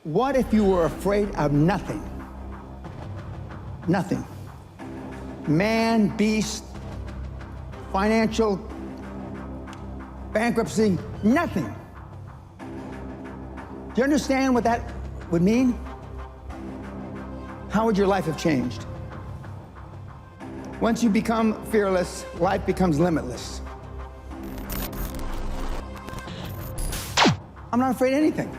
What if you were afraid of nothing? Nothing. Man, beast, financial, bankruptcy, nothing. Do you understand what that would mean? How would your life have changed? Once you become fearless, life becomes limitless. I'm not afraid of anything.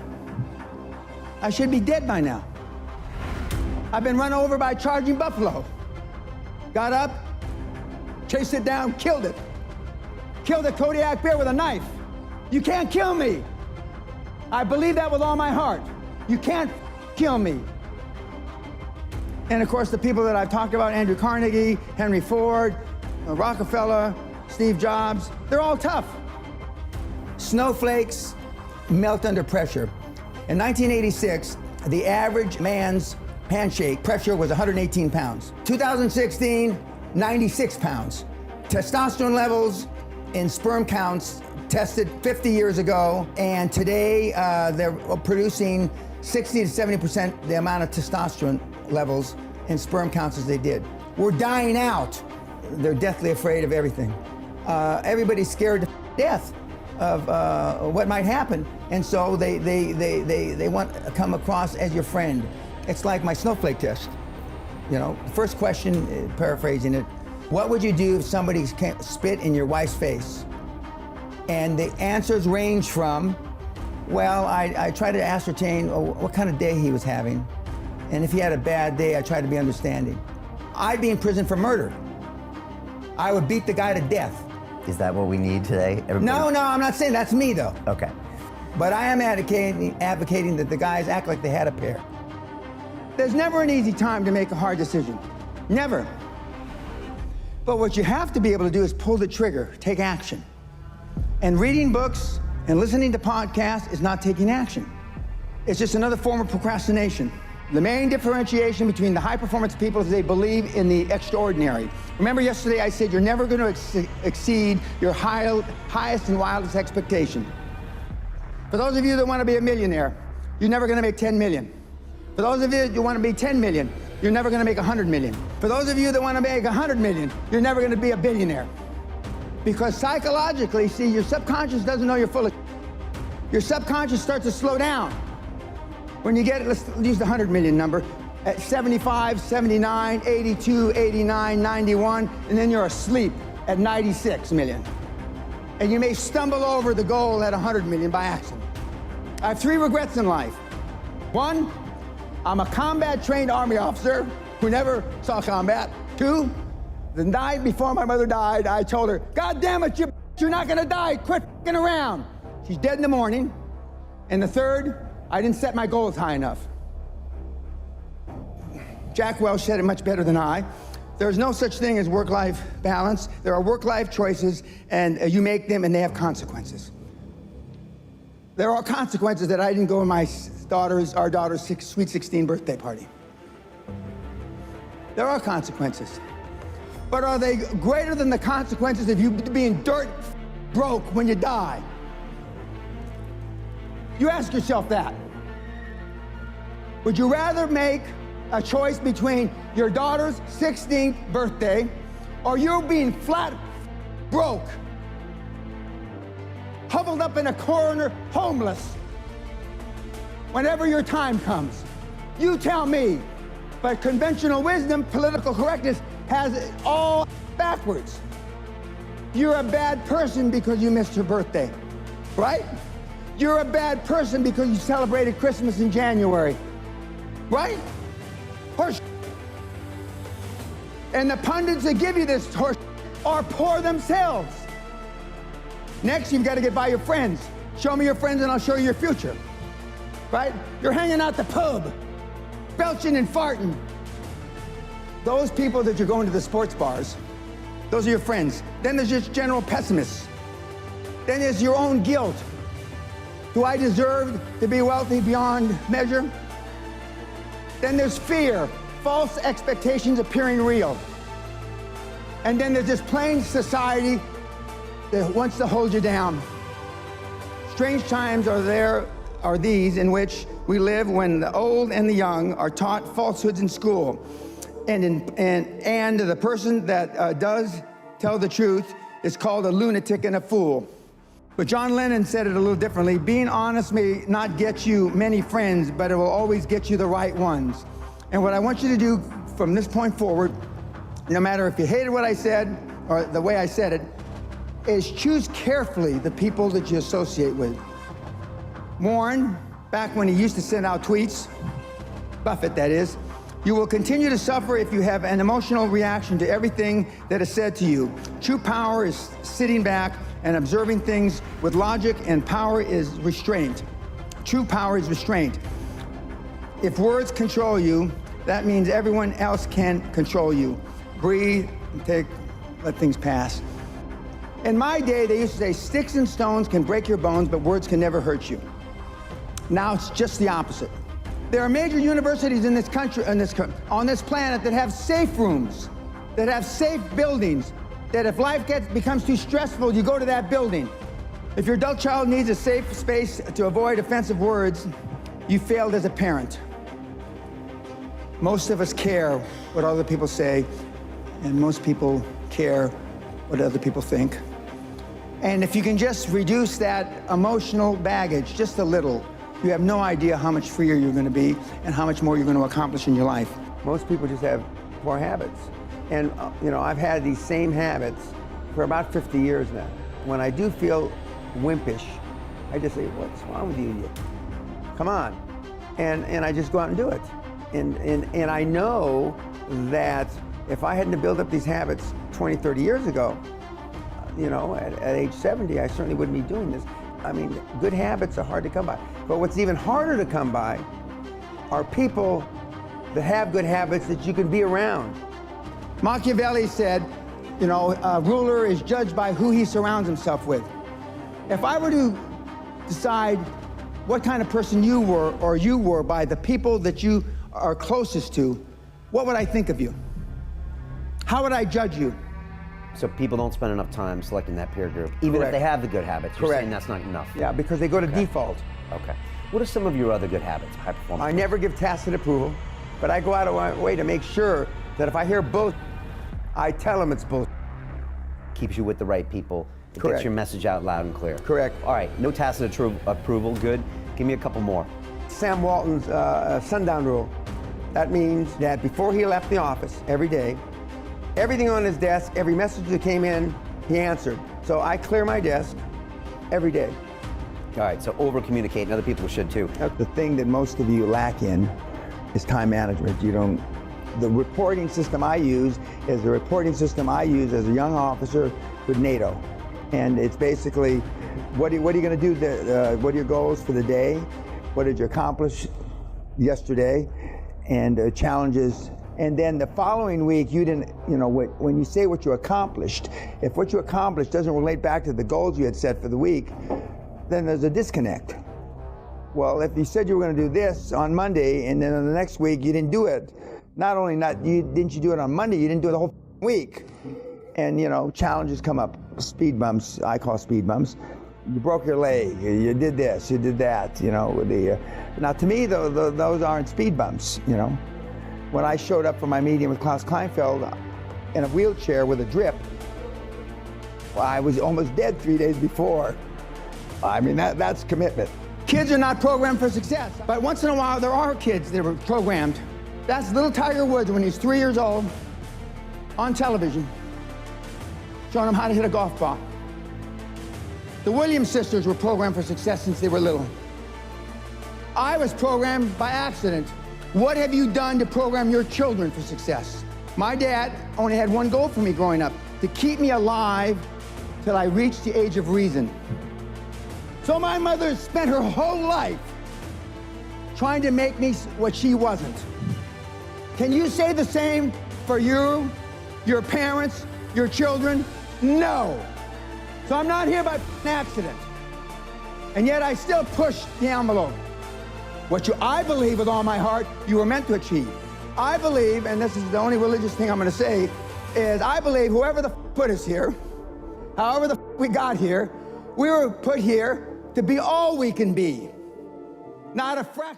I should be dead by now. I've been run over by a charging buffalo. Got up, chased it down, killed it. Killed a Kodiak bear with a knife. You can't kill me. I believe that with all my heart. You can't kill me. And of course, the people that I've talked about, Andrew Carnegie, Henry Ford, Rockefeller, Steve Jobs, they're all tough. Snowflakes melt under pressure. In 1986, the average man's handshake pressure was 118 pounds. 2016, 96 pounds. Testosterone levels in sperm counts tested 50 years ago, and today they're producing 60 to 70% the amount of testosterone levels in sperm counts as they did. We're dying out. They're deathly afraid of everything. Everybody's scared to death of what might happen, and so they want to come across as your friend. It's like my snowflake test. You know, the first question, paraphrasing it, what would you do if somebody spit in your wife's face? And the answers range from, well, I try to ascertain what kind of day he was having. And if he had a bad day, I try to be understanding. I'd be in prison for murder. I would beat the guy to death. Is that what we need today? Everybody? No, I'm not saying that's me though. Okay. But I am advocating that the guys act like they had a pair. There's never an easy time to make a hard decision. Never. But what you have to be able to do is pull the trigger, take action. And reading books and listening to podcasts is not taking action. It's just another form of procrastination. The main differentiation between the high-performance people is they believe in the extraordinary. Remember yesterday I said you're never going to exceed your highest and wildest expectation. For those of you that want to be a millionaire, you're never going to make 10 million. For those of you that want to be 10 million, you're never going to make 100 million. For those of you that want to make 100 million, you're never going to be a billionaire. Because psychologically, see, your subconscious doesn't know you're full of. Your subconscious starts to slow down. When you get, let's use the 100 million number, at 75, 79, 82, 89, 91, and then you're asleep at 96 million. And you may stumble over the goal at 100 million by accident. I have 3 regrets in life. 1, I'm a combat-trained Army officer who never saw combat. 2, the night before my mother died, I told her, God damn it, you're not gonna die, quit f***ing around. She's dead in the morning. And the 3rd, I didn't set my goals high enough. Jack Welch said it much better than I. There's no such thing as work-life balance. There are work-life choices, and you make them, and they have consequences. There are consequences that I didn't go to our daughter's sweet 16 birthday party. There are consequences. But are they greater than the consequences of you being dirt broke when you die? You ask yourself that. Would you rather make a choice between your daughter's 16th birthday or you being flat broke, huddled up in a corner, homeless, whenever your time comes? You tell me. But conventional wisdom, political correctness, has it all backwards. You're a bad person because you missed your birthday, right? You're a bad person because you celebrated Christmas in January, right? Horse. And the pundits that give you this horse are poor themselves. Next, you've got to get by your friends. Show me your friends and I'll show you your future, right? You're hanging out the pub, belching and farting. Those people that you're going to the sports bars, those are your friends. Then there's just general pessimists. Then there's your own guilt. Do I deserve to be wealthy beyond measure? Then there's fear, false expectations appearing real. And then there's this plain society that wants to hold you down. Strange times are these in which we live when the old and the young are taught falsehoods in school. And the person that does tell the truth is called a lunatic and a fool. But John Lennon said it a little differently. Being honest may not get you many friends, but it will always get you the right ones. And what I want you to do from this point forward, no matter if you hated what I said or the way I said it, is choose carefully the people that you associate with. Warren, back when he used to send out tweets, Buffett that is, you will continue to suffer if you have an emotional reaction to everything that is said to you. True power is sitting back and observing things with logic, and power is restraint. True power is restraint. If words control you, that means everyone else can control you. Breathe, let things pass. In my day, they used to say, sticks and stones can break your bones, but words can never hurt you. Now it's just the opposite. There are major universities in this country, on this planet, that have safe rooms, that have safe buildings, that if life becomes too stressful, you go to that building. If your adult child needs a safe space to avoid offensive words, you failed as a parent. Most of us care what other people say, and most people care what other people think. And if you can just reduce that emotional baggage just a little, you have no idea how much freer you're going to be and how much more you're going to accomplish in your life. Most people just have poor habits. And, I've had these same habits for about 50 years now. When I do feel wimpish, I just say, what's wrong with you, idiot? Come on. And I just go out and do it. And I know that if I hadn't built up these habits 20, 30 years ago, at age 70, I certainly wouldn't be doing this. I mean, good habits are hard to come by. But what's even harder to come by are people that have good habits that you can be around. Machiavelli said, a ruler is judged by who he surrounds himself with. If I were to decide what kind of person you were by the people that you are closest to, what would I think of you? How would I judge you? So people don't spend enough time selecting that peer group, even if they have the good habits. You're saying that's not enough. Yeah, because they go to default. Okay. What are some of your other good habits, high performance? I never give tacit approval, but I go out of my way to make sure that if I hear both, I tell them it's both. Keeps you with the right people. It gets your message out loud and clear. Correct. All right, no tacit approval, good. Give me a couple more. Sam Walton's sundown rule. That means that before he left the office every day, everything on his desk, every message that came in, he answered. So I clear my desk every day. All right, so over-communicate, and other people should too. The thing that most of you lack in is time management. The reporting system I use is the reporting system I use as a young officer with NATO. And it's basically, what are you going to do? What are your goals for the day? What did you accomplish yesterday? And challenges. And then the following week, you didn't, when you say what you accomplished, if what you accomplished doesn't relate back to the goals you had set for the week, then there's a disconnect. Well, if you said you were going to do this on Monday, and then on the next week you didn't do it, didn't you do it on Monday, you didn't do it the whole week. And challenges come up, speed bumps, I call speed bumps. You broke your leg, you did this, you did that, now to me, those aren't speed bumps, When I showed up for my meeting with Klaus Kleinfeld in a wheelchair with a drip, well, I was almost dead 3 days before. I mean, that's commitment. Kids are not programmed for success, but once in a while there are kids that are programmed. That's little Tiger Woods when he's 3 years old on television, showing him how to hit a golf ball. The Williams sisters were programmed for success since they were little. I was programmed by accident. What have you done to program your children for success? My dad only had one goal for me growing up, to keep me alive till I reached the age of reason. So my mother spent her whole life trying to make me what she wasn't. Can you say the same for you, your parents, your children? No. So I'm not here by accident. And yet I still push the envelope. I believe with all my heart, you were meant to achieve. I believe, and this is the only religious thing I'm going to say, is I believe whoever the put us here, however the we got here, we were put here to be all we can be, not a fraction.